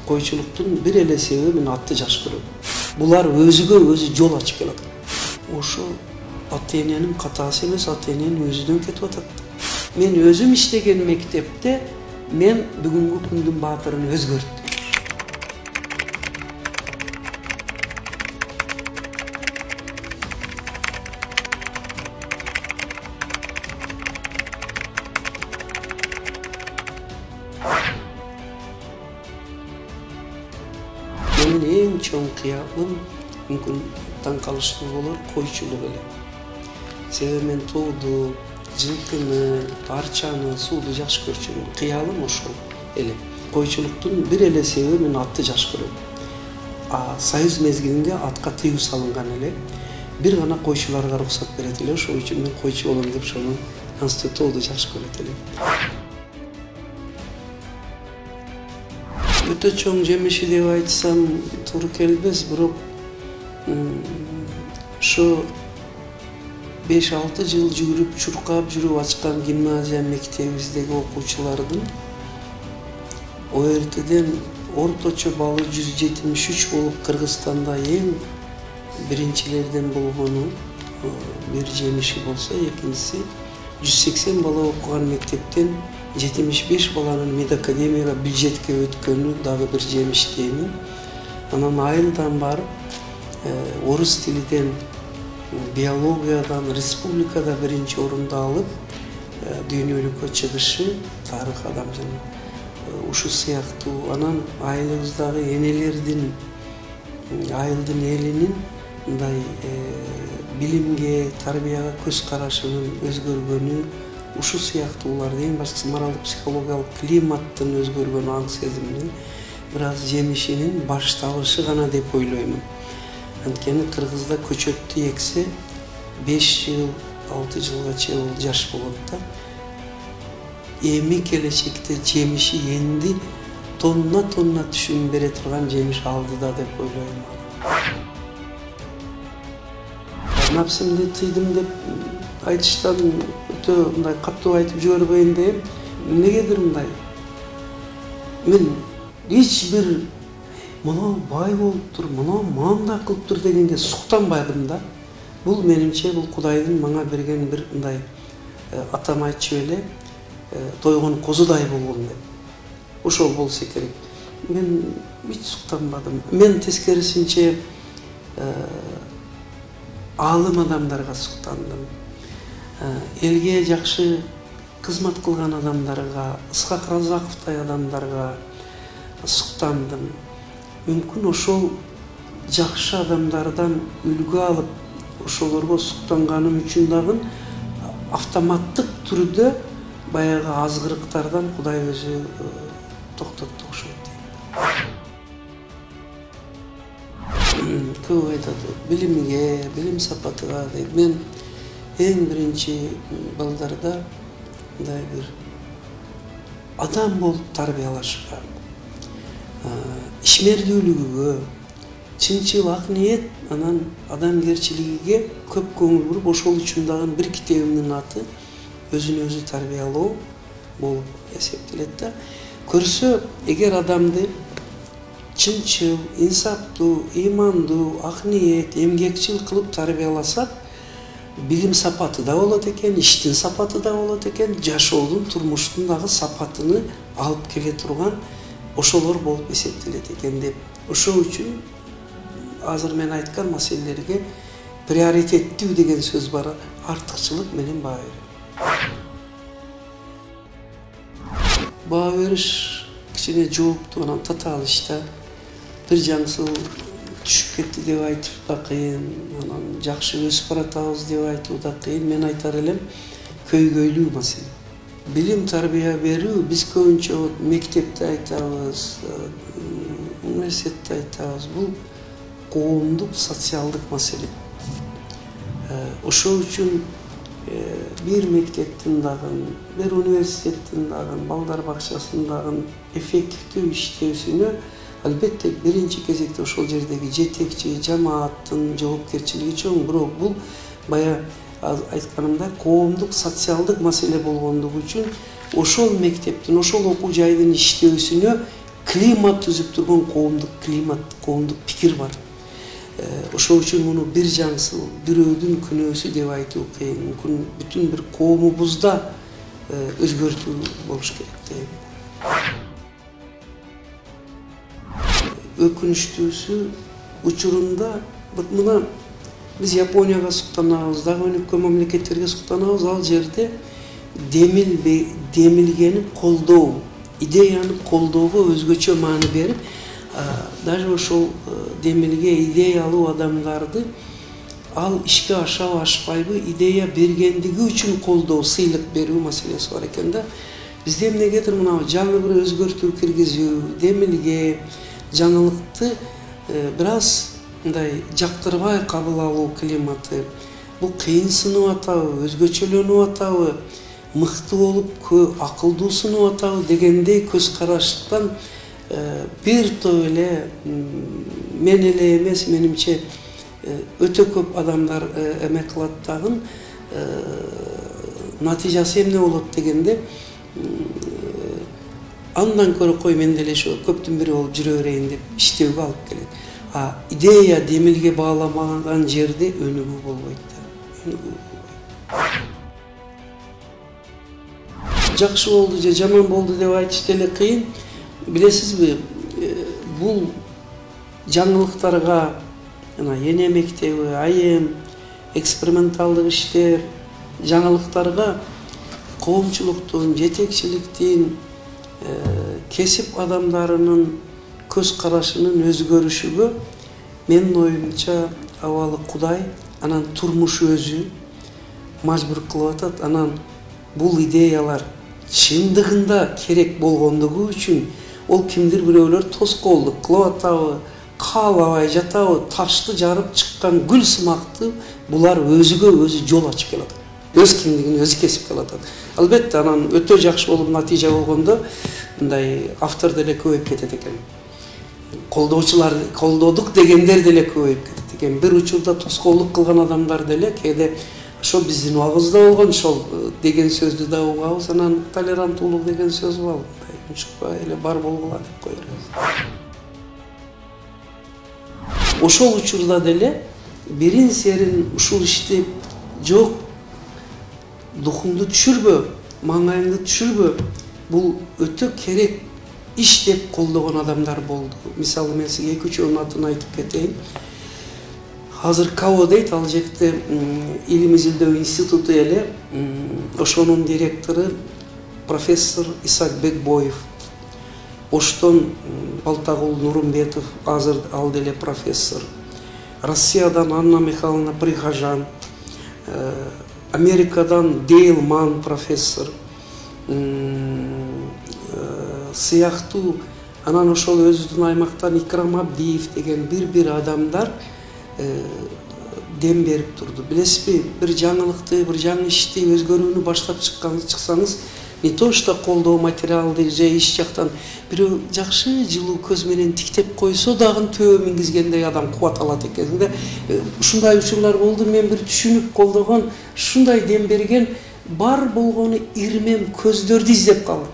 Koyçuluktun bir ele sebebi men atты жаш көрөм. Булар өзүгө өзү жол ачып келат. Ошо ата-эненин катасы эмес, ата-эненин өзүдөн кетип атат. Мен өзүм иштеген мектепте мен бүгүнкү күндүн баатырын өзгөрттүм. Менин эң чоң кыялым мүмкүн таң калыштуу болор койчулук эле. Себеби мен тооду, жылкыны, арчаны, сууду жакшы көрчүмүн. Кыялым ошол эле. Койчулуктун bir эле себеби мен атты жакшы көрөм. Союз мезгилинде атка тыюу салынган эле. Бир гана койчуларга уруксат берет эле. Ошол үчүн мен койчу болом деп ошону институту жакшы көрөт элем. Өтө чоң жемиши деп айтсам туура келбес, бирок ошо 5-6 жыл жүрүп, чуркап жүрүп ачкан гимназия мектебибиздеги окуучулардын ОРТден орточо баллы 173 болуп Кыргызстанда эң биринчилерден болгону бир жемиши болсо, экинчиси 180 бала окуган мектептен 75 баланын медакадемияга бюджетке өткөнү дагы бир жемиш деймин. Анан айылдан барып, орус тилиден, биологиядан республикада биринчи орунду алып, дүйнөлүккө чыгышы тарых адамдын ушу сыяктуу. Анан айылыбыздагы энелердин, айылдын элинин мындай билимге, тарбияга көз карашынын өзгөргөнү, ушу сыяктууларды эң башкысы моралдык психологиялык климаттын өзгөргөнү, аң сезимдин бир аз жемишинин башталышы гана деп ойлоймун. Анткени Кыргызда көчөттү эксе 5 жыл, 6 жылга чейин бул жаш болот да. Эми келечекте жемиши энди тонна түшүм бере турган жемиш алдыда деп ойлойм. Напсымды тыйдым деп айтыштан өтө мындай каттуу айтып жибербейин дейм. Эмнегедир мындай? Мен эч бир мына бай болуптур, мына мындай кылыптыр дегенге суктанбадым да. Бул менимче бул Кудайдын мага берген бир мындай атам айтчу эле, тойгон козудай болгон деп. Ошол болсо керек. Мен эч суктанбадым. Мен тескерисинче алым адамдарга суктандым. Элге жакшы кызмат кылган адамдарга, Ысқақ Разаковтай адамдарга суктандым. Мүмкүн ошол жакшы адамдардан үлгү алып, ошолорго суктанганым үчүн дагы автоматтык түрдө баягы азгырыктардан Кудай өзү токтотту окшойт дейм. Көп айтат, билимге, билим сапатыга дейт. Мен эң биринчи балдарда мындай бир адам болуп тарбиялашка, ишмердүүлүгүгө, чынчыл ак ниет, анан адамгерчилигиге көп көңүл буруп, ошол үчүн дагы бир китебимдин аты өзүн өзү тарбиялоо болуп эсептелет да. Көрсө, эгер адамды чынчыл, инсаптуу, ыймандуу, ак ниет, эмгекчил кылып тарбияласак, билим сапаты да болот экен, иштин сапаты да болот экен, жашоодун, турмуштун дагы сапатыны алып келе турган ошолор болуп эсептелет экен деп. Ошол үчүн азыр мен айткан маселелерге приоритеттүү деген сөз бар, артыкчылык менен баа берем. Баа бериш кичине жооптуу, анан татаал иш да. Бир жаңсыл түшүп кетти деп айтып да кыйын, анан жакшы өсүп баратабыз деп айтуу да кыйын. Мен айтар элем, көйгөйлүү маселе. Билим тарбия берүү биз көбүнчө мектепте айтабыз, университетте айтабыз, бул коомдук социалдык маселе. Ошол үчүн бир мектептин дагы, бир университеттин дагы, балдар бакчасынын дагы эффективдүү иштөөсүнө албетте биринчи кезекте ошол жердеги жетекчи, жамааттын жоопкерчилиги чоң, бирок бул бая айтканымдай коомдук социалдык маселе болгондугу үчүн ошол мектептин, ошол окуу жайдын иштөөсүнө климат түзүп турган коомдук климат, коомдук пикир бар. Ошол үчүн муну бир жаңсыл, бирөөдүн күнөөсү деп айтуу кыйын. Мүмкүн бүтүн бир коомубузда өзгөртүү болуш керек дейм. Өкүнүчтүүсү учурунда мына биз Японияга суктанабыз, дагы өнүккөн мамлекеттерге суктанабыз, ал жерде демилгени колдоо, идеяны колдоого өзгөчө маани берип, даже ошол демилге идеялуу адамдарды ал ишке ашабы ашпайбы идея бергендиги үчүн колдоо, сыйлык берүү маселеси бар экен да. Бизде эмнегедир мына жаңы бир өзгөртүү киргизүү, демилге, жаңылыкты бир аз мындай жактырбай кабыл алуу климаты. Бул кыйынсынып атабы, өзгөчөлөнүп атабы, мыкты болуп акылдуу сынып атабы дегендей көз караштан бир топ эле мен эле эмес, менимче өтө көп адамдар эме кылат дагы. Натыйжасы эмне болот дегенде, андан көрө кой мен деле ошо көптүн бири болуп жүрө берейин деп иштөөгө алып келет. Идея демилге бааламаган жерде өнүгүү болбойт да. Жакшы болду же жаман болду деп айтыш деле кыйын. Билесизби, бул жаңылыктарга эне мектеби, айым, эксперименталдык иштер, жаңылыктарга коомчулуктун, жетекчиликтин, кесип адамдарынын көз карашынын өзгөрүшүгө менин оюмча абалы Кудай, анан турмуш өзү мажбур кылып атат. Анан бул идеялар чындыгында керек болгондугу үчүн ол кимдир бирөөлөр тоскоолдук кылып атабы, каалабай жатабы, ташты жарып чыккан гүл сымактуу булар өзүгө өзү жол ачып келатат. Өз кимдигин өзү кесип келатат. Албетте анан өтө жакшы болуп натыйжа болгондо мындай автор деле көбөйүп кетет экен. Колдоочулар, колдодук дегендер деле көбөйүп кетет экен. Бир учурда тоскоолдук кылган адамдар деле кээде ошо биздин убагыбызда болгон ошол деген сөздү да угабыз. Анан толеранттуулук деген сөз бар. Унчукпай эле бар болгула деп коебуз. Ошол учурда деле бирин серин ушул ишти жок, духумду түшүрбө, маңайымды түшүрбө, бул өтө керек иш деп колдогон адамдар болду. Мисалы мен сизге 2-3 атын айтып кетейин. Азыр КАО дейт, ал жерде илим изилдөө институту эле, ошонун директору профессор Исак Бекбоев. Оштон Балтагул Нурумбетов, азыр ал деле профессор. Россиядан Анна Михайловна Прихожан, Америкадан Дейл Ман профессор, сыяктуу, анан ошол өзүбүздүн аймактан Икрам Абдиев деген бир адамдар дем берип турду. Билесизби, бир жаңылыкты, бир жаңы ишти, өзгөрүүнү баштап чыксаңыз, не то что колдоо материалды же иш жактан бирөө жакшы жылуу көз менен тиктеп койсо дагы төбө мингизгендей адам кубат алат экен да. Ушундай учурлар болду. Мен бир түшүнүп колдогон, ушундай дем берген бар болгону ирмем көздөрдү издеп калдым.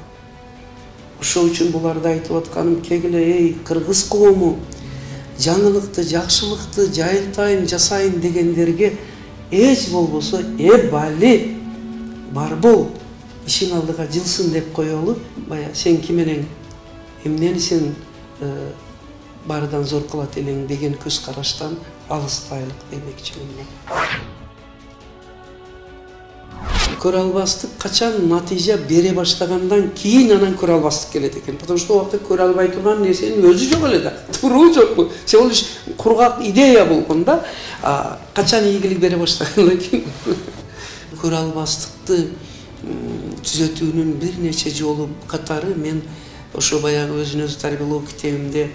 Ошол үчүн буларды айтып атканым кегиле, эй кыргыз коому, жаңылыкты, жакшылыкты жайылтайын, жасайын дегендерге эч болбосо бали бар бол, ишин алдыга жылсын деп коелу. Бая сен ким элең, эмнени сен барыдан зор кылат элең деген көз караштан алыстайлык демекчимин. Көрө албастык качан натыйжа бере баштагандан кийин анан көрө албастык келет экен. Потому что убакта көрө албай турган нерсенин өзү жок эле да. Туруу жокпу? Сен лишь кургак идея болгон да. Качан ийгилик бере баштагандан кийин көрө албастыкты түзөтүүнүн бир нече жолу катары мен ошо баягы өзүн өзү тарбиялоо китебимде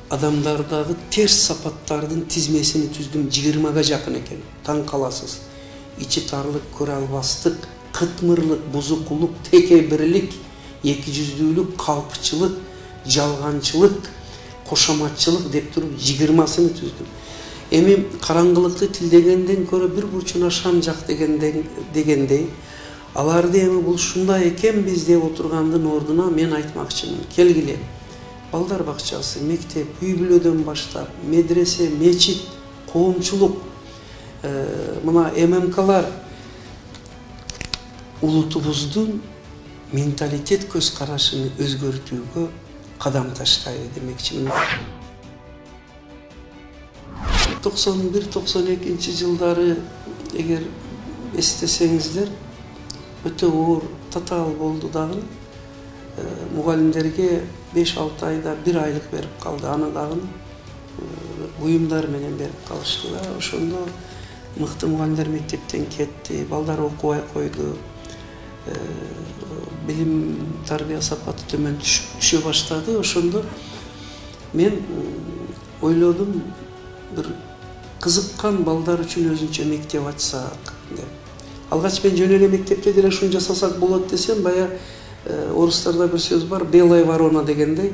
адамдардагы терс сапаттардын тизмесини түздүм. 20га жакын экен. Таң каласыз. İçi tarlık, көрө албастык, кытмырлык, бузукулук, текебирлик, экижүздүүлүк, калпчылык, жалганчылык, кошоматчылык деп туруп 20-сыны түздүм. Эми караңгылыкты тилдегенден көрө бир бурчуна шам жак дегендей, Аларды эми бул ушундай экенбиз деп отургандын ордуна мен айтмакчымын. Келгиле. Балдар бакчасы, мектеп, үй бүлөдөн баштап, медресе, мечит, коомчулук, мына ММКлар улутубуздун менталитет көз карашын өзгөртүүгө кадам таштайды демекчимин. 91-92 жылдары эгер эстесеңиздер, өтө оор татаал болду дагы. Мугалимдерге 5-6 айда 1 айлык берип калды. Аны дагы буюмдар менен берип калышты да. Ошондо мыкты мугалимдер мектептен кетти, балдар окубай койду. Билим тарбия сапаты төмөн түшө баштады. Ошондо мен ойлодум, бир кызыккан балдар үчүн өзүнчө мектеп ачсак деп. Алгач мен жөн эле мектепте деле ушуну жасасак болот десем, бая орустарда бир сөз бар, белая ворона дегендей,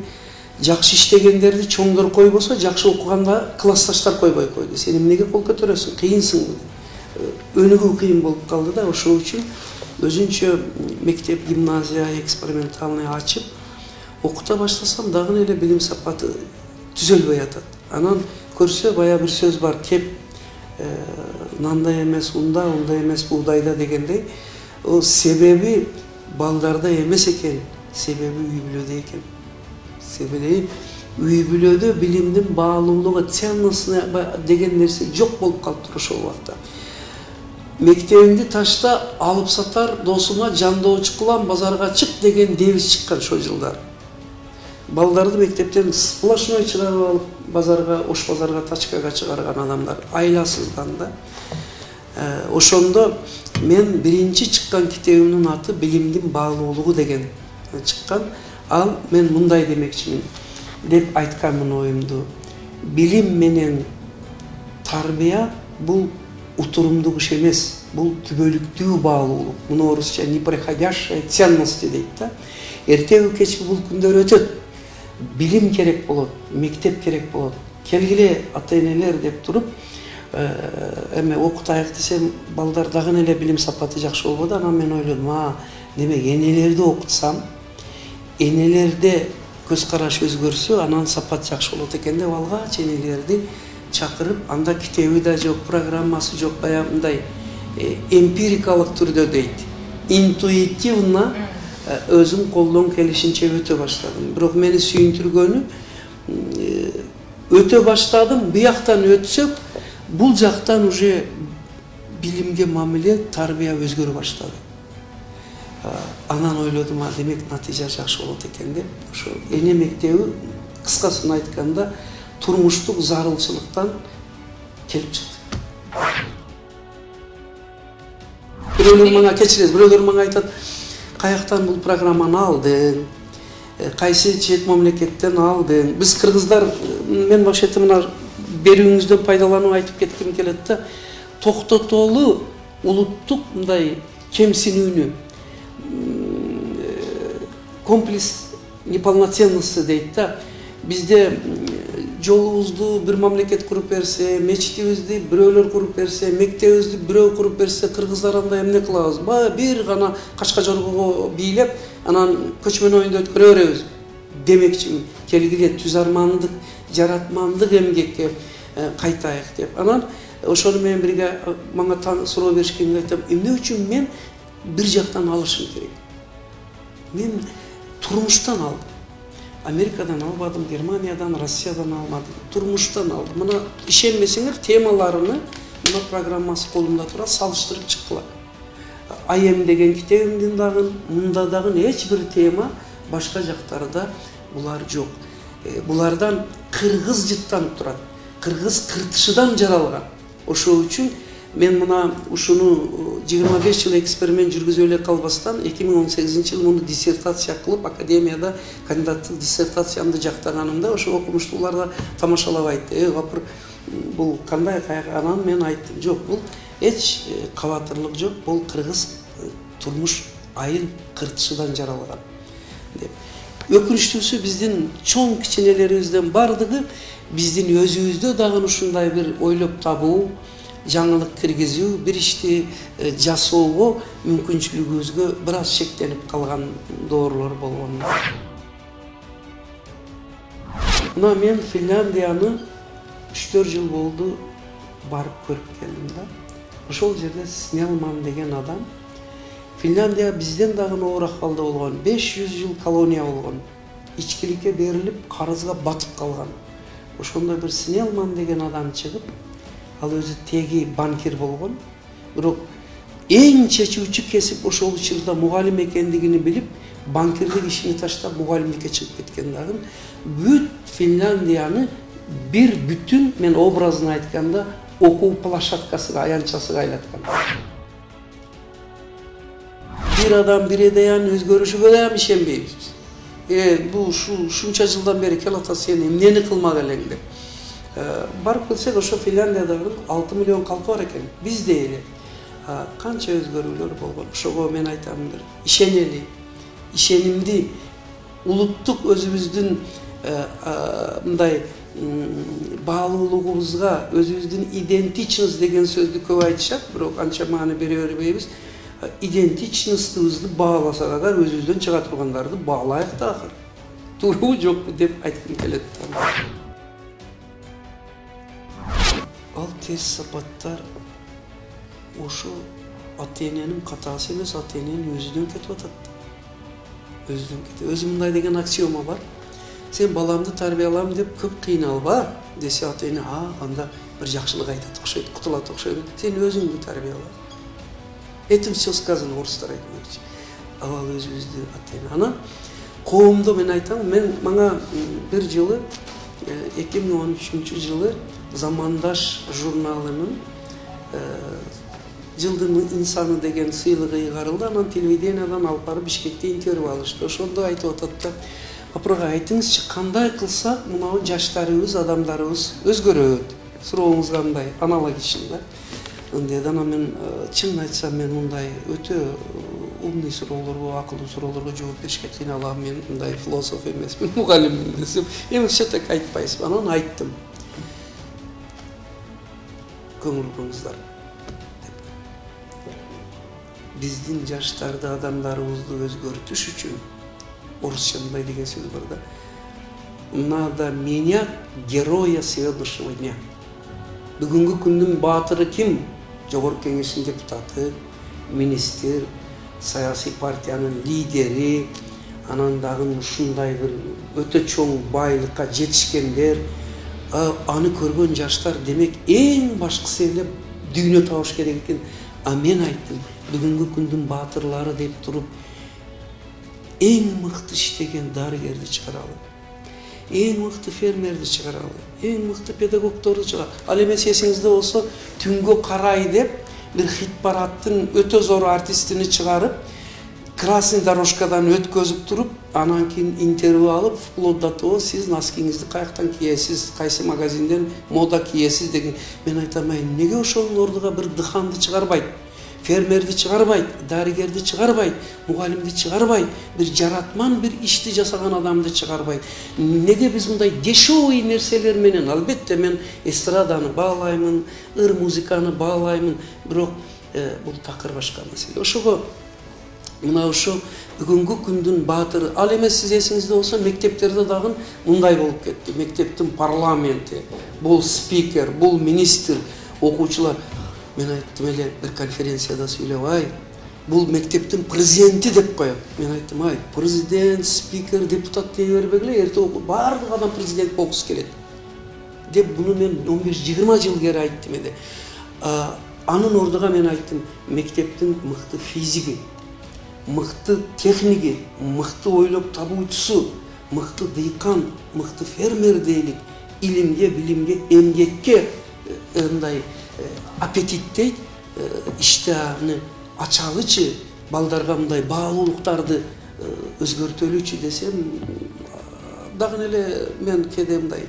жакшы иштегендерди чоңдор койбосо, жакшы окуганда классташтар койбой койду. Сен эмнеге кол көтөрөсүң, кыйынсың. Өнүгүү кыйын болуп калды да, ошол үчүн өзүнчө мектеп, гимназия экспериментальный ачып окута баштасам дагы эле билим сапаты түзөлбөй атат. Анан көрсө бая бир сөз бар, кеп нанда эмес унда, унда эмес буудайда дегендей. Ол себеби балдарда эмес экен, себеби үй бүлөдө экен. Себеби үй бүлөдө билимдин баалуулугу, ценностьна деген нерсе жок болуп калыптыр ошол убакта. Мектебимди ташта алып сатар досума жандоочу кылам, базарга чык деген девиз чыккан ошол жылдар. Балдарды мектептен сплошной чыгарып алып, базарга, ош базарга, тачкага чыгарган адамдар айласыздан да. Ошондо мен биринчи чыккан китебимдин аты «Билимдин баалуулугу» деген чыккан. Ал мен мындай демекчимин деп айтканмын оюмду. Билим менен тарбия бул утурумдук иш эмес, бул түбөлүктүү баалуулук. Муну орусча неприходящая ценность дейт да. Эртеби кечби бул күндөр өтөт. Билим керек болот, мектеп керек болот. Келгиле ата-энелер деп туруп, эме окутайык десем, балдар дагы эле билим сапаты жакшы болбоду. Анан мен ойлодум, демек энелерди окутсам, энелерде көз караш өзгөрсө, анан сапат жакшы болот экен деп алгач энелерди чакырып, анда китеби да жок, программасы жок, бая мындай эмпирикалык түрдө дейт. Интуитивно өзүм колдон келишинче өтө баштадым. Бирок мени сүйүндүргөнү, өтө баштадым, бияктан өтсөк, бул жактан уже билимге мамиле, тарбия өзгөрө баштады. Анан ойлодум, демек натыйжа жакшы болот экен деп. Ошо эне мектеби кыскасын айтканда турмуштук зарылчылыктан келип чыкты. Бирөөлөр мага кечиресиз, бирөөлөр мага айтат, каяктан бул программаны алдың, кайсы чет мамлекеттен алдың. Биз кыргыздар, мен вообще-то мына берүүңүздөн пайдаланып айтып кетким келет да, токтотолу улуттук мындай кемсинүүнү, комплекс неполноценности дейт да. Бизде жолубузду бир мамлекет куруп берсе, мечитибизди бирөөлөр куруп берсе, мектебибизди бирөө куруп берсе, кыргыздар анда эмне кылабыз? Бир гана качка жоргого бийлеп, анан көчмөн оюнду өткөрө беребиз демекчимин. Келгиле түз армандык, жаратмандык эмгекке кайтайык деп. Анан ошону менен бирге мага суроо беришкенде айтам, эмне үчүн мен бир жактан алышым керек? Мен турмуштан алдым. Америкадан албадым, Германиядан, Россиядан алмадым. Турмуштан алдым. Мына ишенмесеңер, темаларыны мына программасы колумда тура салыштырып чыккыла. АМ деген китебимдин дагы, мында дагы эч бир тема башка жактарда булар жок. Булардан кыргыз жыттанып турат. Кыргыз кыртышыдан жаралган. Ошол үчүн мен мына ушуну 25 жыл эксперимент жүргүзүп эле калбастан 2018 муну диссертация кылып академияда кандидаттык диссертациямды жактаганымда ошо окумуштуулар да тамашалап айтты. Гапыр бул кандай анан мен айттым, жок, бул эч кабатырлык жок, бул кыргыз турмуш айыл кыртышыдан жаралган деп. Өкүнүчтүүсү биздин чоң кичинелерибизден бардыгы биздин өзүбүздө дагы ушундай бир ойлоп табуу, жаңылык киргизүү, бир ишти жасоого мүмкүнчүлүгүбүзгө бир аз шектенип калган доорлор болгон. Мына мен Финляндияны 3-4 жыл болду барып көрүп келдим да. Ошол жерде Снелман деген адам, Финляндия бизден дагы оор акыбалда болгон, 500 жыл колония болгон, ичкиликке берилип, карызга батып калган. Ошондой бир Снелман деген адам чыгып, ал өзү теги банкир болгон, бирок эң чечүүчү кесип ошол учурда мугалим экендигин билип, банкирлик ишини таштап мугалимдикке чыгып кеткен дагы. Бүт Финляндияны bir bütün, men образын айтканда, окуу площадкасыга, аянтчасыга айлаткан. Bir адам, bir идеянын өзгөрүшүгө да ишенбейбиз. Бул ушунча жылдан бери келатат, сен эмнени кылмак элең деп. Барып келсек, ошо Финляндиядагы 6 миллион калкы бар экен. Бизде эле канча өзгөрүүлөр болгон. Ошого мен айтам, бир ишенели, ишенимди улуттук өзүбүздүн мындай баалуулугубузга, өзүбүздүн идентичность деген сөздү көп айтышат, бирок анча маани бере бербейбиз. Идентичностубузду бааласак агар, өзүбүздөн чыга тургандарды баалайык да акыр. Туурабы жокпу деп айткым келет. Ал тез сапаттар ошо ата-эненин катасы эмес, ата-эненин өзүнөн кетип атат. Өзүнөн кетип. Өзү мындай деген аксиома бар. Sen balamды тарбиялам деп көп кыйналба десе, ата-эне, анда бир жакшылык айтат окшойт, кутулат окшойт. Сен өзүңдү тарбияла. Этим все сказано, орустар айтмакчы. Ал өзүбүздү ата-эне. Анан коомдо мен айтам, мага бир жылы 2013 жылы Замандаш журналынын жылдын инсаны деген сыйлыгы ыйгарылды. Анан телевидениядан алып барып Бишкекте интервью алышты. Ошондо айтып атат да, апырга айтыңызчы, кандай кылсак мынау жаштарыбыз, адамдарыбыз өзгөрөт? Сурооңуз кандай? Аналогичный да. Анан мен чын айтсам, мен мындай өтө умный суроолорго, акылдуу суроолорго жооп беришке кыйналам. Мен мындай философ эмесмин, мугалиммин десем, эми все так айтпайсыз. Анан айттым. Көңүл буруңуздар. Биздин жаштарды, адамдарыбызды өзгөртүш үчүн орусча мындай деген сөз бар да. Надо менять героя сегодняшнего дня. Бүгүнкү күндүн баатыры ким? Жогорку кеңештин депутаты, министр, саясий партиянын лидери, анан дагы ушундай бир өтө чоң байлыкка жетишкендер, аны көргөн жаштар, демек эң башкысы эле дүйнө табыш керек экен. Мен айттым, бүгүнкү күндүн баатырлары деп туруп, эң мыкты иштеген дарыгерди чыгаралы, эң мыкты фермерди чыгаралы, эң мыкты педагогторду чыгаралы. Ал эмес эсиңизде болсо, түнгө карай деп бир хит парадтын өтө зор артистини чыгарып, красный дорожкадан өткөзүп туруп, анан кийин интервью алып, вплоть до того, сиз носкиңизди каяктан кийесиз, кайсы магазинден мода кийесиз деген. Мен айтам, неге ошонун ордуга бир дыханды чыгарбайт? Фермерди чыгарбайт, дарыгерди чыгарбайт, мугалимди чыгарбайт, бир жаратман бир ишти жасаган адамды чыгарбайт. Неге биз мындай дешевый нерселер менен? Албетте мен эстраданы баалаймын, ыр музыканы баалаймын, бирок бул такыр башка маселе. Ошого мына ошо бүгүнкү күндүн баатыры, ал эмес, сиз эсиңизде болсо, мектептерде дагы мындай болуп кетти. Мектептин парламенти, бул спикер, бул министр, окуучулар. Мен айттым эле бир конференцияда сүйлөп, бул мектептин президенти деп коет. Мен айттым, президент, спикер, депутат дей бербегиле, эрте баардык адам президент болгусу келет. Деп буну мен 15-20 жыл кери айттым эле. Анын ордуга мен айттым, мектептин мыкты физиги, мыкты техниги, мыкты ойлоп табуучусу, мыкты дыйкан, мыкты фермер дейлик, илимге, билимге, эмгекке ындай аппетит дейт, иштени ачалычы, балдарга мындай баалуулуктарды өзгөртөлүчү десем, дагы эле мен кээде мындай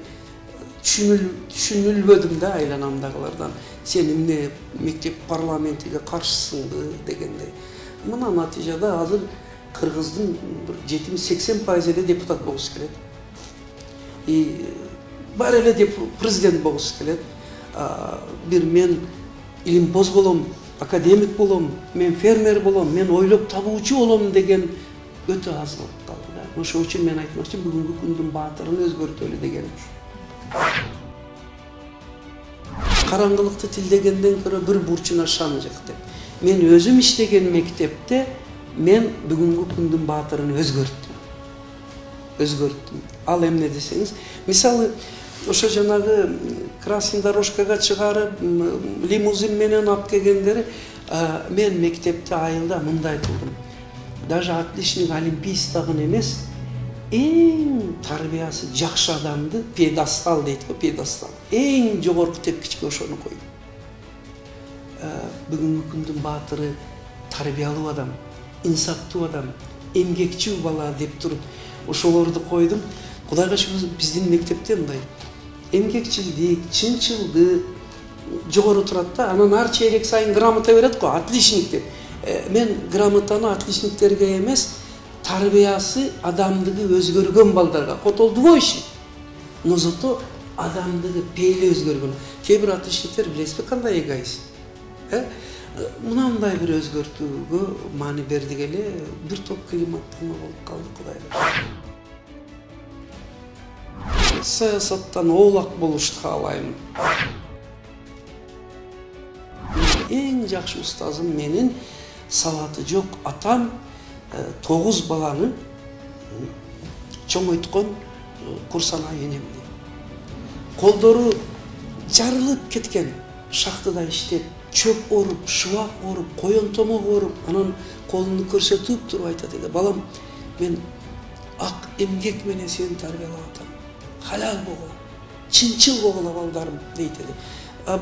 түшүнүлбөдүм да айланамдагылардан. Сен эмне мектеп парламентиге каршысыңбы дегендей. Мына натыйжада азыр Кыргыздын 70-80% эле депутат болгусу келет. Бар эле президент болгусу келет. Bir men илимпоз болом, академик болом, мен фермер болом, мен ойлоп табуучу болом деген өтө аз болуп калды да. Ошол үчүн мен айтмакчы, бүгүнкү күндүн баатырын өзгөртөлү дегеним ушу. Караңгылыкты тилдегенден көрө бир бурчуна шам жак деп. Мен өзүм иштеген мектепте мен бүгүнкү күндүн баатырын өзгөрттүм. Ал эмне десеңиз, мисалы ошо жанагы красный дорожкага чыгарып, лимузин менен алып келгендери, мен мектепте айылда мындай кылдым. Даже отличник олимпийстагын эмес, эң тарбиясы жакшы адамды, пьедестал дейт го, пьедестал. Эң жогорку тепкичке ошону койдум. Бүгүнкү күндүн баатыры тарбиялуу адам, инсаптуу адам, эмгекчүү бала деп туруп ошолорду койдум. Кудайга шүгүр, биздин мектепте мындай эмгекчилдик, чынчылдык жогору турат да. Анан ар чейрек сайын грамота берет го, отличник деп. Мен грамотаны отличниктерге эмес, тарбиясы, адамдыгы өзгөргөн балдарга котолду го иши. Но зато адамдыгы пейли өзгөргөн. Кээ бир отличниктер билесизби кандай эгоист. Мынандай бир өзгөртүүгө маани бердик эле, бир топ климаттыгы болуп калды, Кудайга. Саясаттан оолак болушты каалайм. Эң жакшы устазым менин сабаты жок атам 9 баланы чоңойткон курсана энемди. Колдору жарылып кеткен, шахтада иштеп, чөп оруп, шыбак оруп, коен томок оруп, анан колуну көрсөтүп туруп айтат эди: балам, мен ак эмгек менен сени тарбиялап атам. Халал болгула, чынчыл болгула балдарым дейт эди.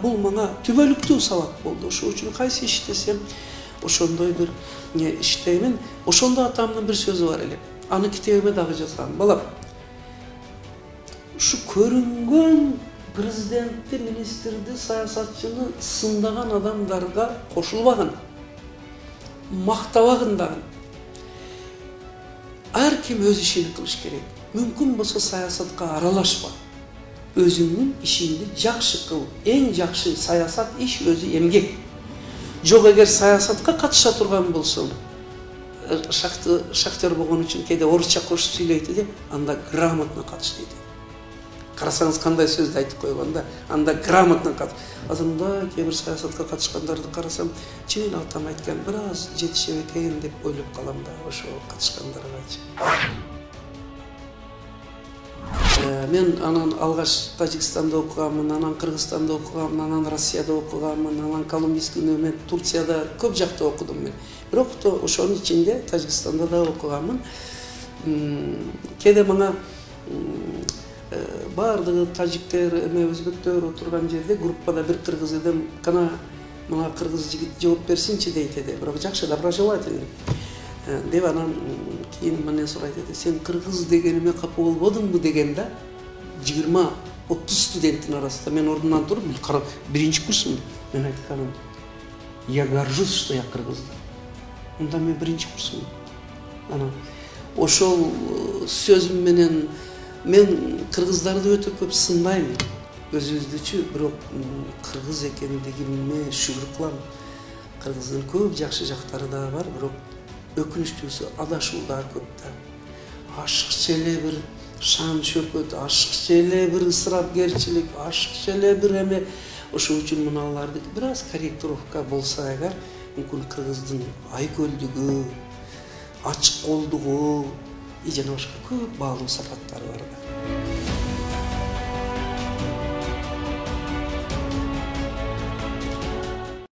Бул мага түбөлүктүү сабак болду. Ошол үчүн кайсы иштесем ошондой бир иштеймин. Ошондо атамдын бир сөзү бар эле. Аны китебиме дагы жазгам. Балам, ушу көрүнгөн президентти, министрди, саясатчыны сындаган адамдарга кошулбагын, мактабагын дагы. Ар ким өз ишин кылыш керек. Мүмкүн болсо саясатка аралашпа. Өзүңдүн ишиңди жакшы кыл. Эң жакшы саясат иш өзү эмгек. Жок, эгер саясатка катыша турган болсоң, шахтер болгон үчүн кээде орусча кошуп сүйлөйт эди, анда грамотно катыш дейт. Карасаңыз кандай сөздү айтып койгон да, анда грамотно катыш. Азыр мындай кээ бир саясатка катышкандарды карасам, чын атам айткан бир аз жетишет экен деп ойлоп калам да, ошо катышкандаргачы. Мен анан алгаш Тажикстанда окуганмын, анан Кыргызстанда окуганмын, анан Россияда окуганмын, анан Колумбийский университет, Турцияда көп жакта окудум мен. Бирок ошонун ичинде Тажикстанда да окуганмын. Кээде мага баардыгы тажиктер, өзбектер отурган жерде группада бир кыргыз эдем, кана мага кыргыз жигит жооп берсинчи дейт эди. Бирок жакшы, доброжелательный деп анан кийин менден сурайт эди: сен кыргыз дегениме капа болбодуңбу деген да. 20-30 студенттин арасында мен ордумдан туруп, биринчи курсумун. Мен айтканым: я горжусь, что я кыргыз. Мында мен биринчи курсумун. Анан ошол сөзүм менен мен кыргыздарды өтө көп сындайм. Өзүбүздүчү, бирок кыргыз экендигиме шүгүр кылам. Кыргыздын көп жакшы жактары да бар, бирок өкүнүчтүүсү адашуулдар көп да. Ашыкча эле бир шан шөкөт, ашыкча эле бир ысырапкерчилик, ашыкча эле бир эме. Ошол үчүн муналарды бир аз корректировка болсо эгер, мүмкүн кыргыздын айкөлдүгү, ачык колдугу, жана башка көп баалуу сапаттары бар да.